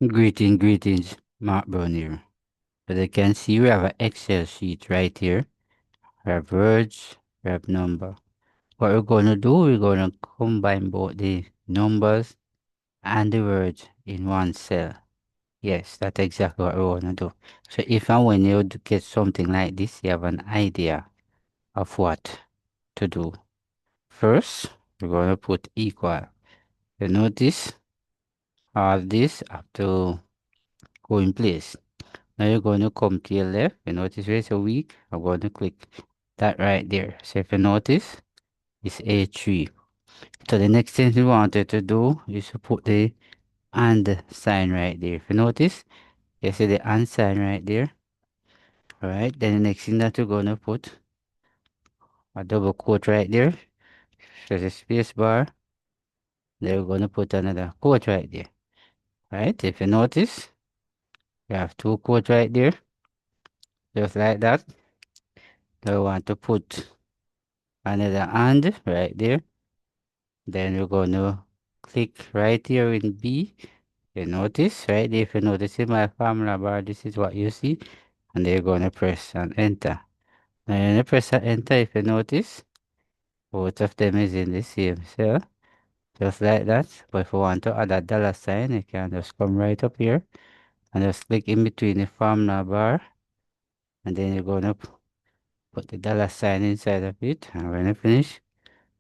Greetings, Mark Brown here. As you can see, we have an Excel sheet right here. We have words, we have number. What we're going to do, we're going to combine both the numbers and the words in one cell. Yes, that's exactly what we want to do. So if and when you get something like this, you have an idea of what to do. First, we're going to put equal. You notice all this have to go in place. Now you're going to come to your left. You notice where it's a week. I'm going to click that right there. So if you notice, it's A3. So the next thing we wanted to do is to put the and sign right there. If you notice, you see the and sign right there. Alright, then the next thing that we're going to put a double quote right there. So the space bar. Then we're going to put another quote right there. Right, if you notice, we have two quotes right there. Just like that. Now we want to put another and right there. Then we're going to click right here in B. You notice, right? If you notice in my formula bar, this is what you see. And then you're going to press and enter. Now you're going to press and enter. If you notice, both of them is in the same cell. Just like that. But if you want to add a dollar sign, you can just come right up here. And just click in between the formula bar. And then you're going to put the dollar sign inside of it. And when you finish,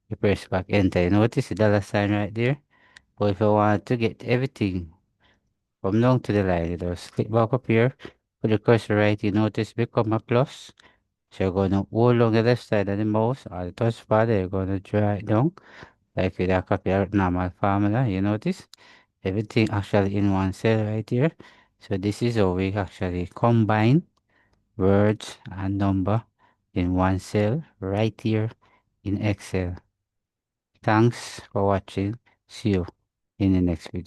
you press back enter. You notice the dollar sign right there. But if you want to get everything from down to the line, you just click back up here, put the cursor right, you notice become a plus. So you're gonna hold on the left side of the mouse or the touchpad, you're gonna drag it down, like with a copy of normal formula, you notice? Everything actually in one cell right here. So this is how we actually combine words and number in one cell right here in Excel. Thanks for watching. See you in the next video.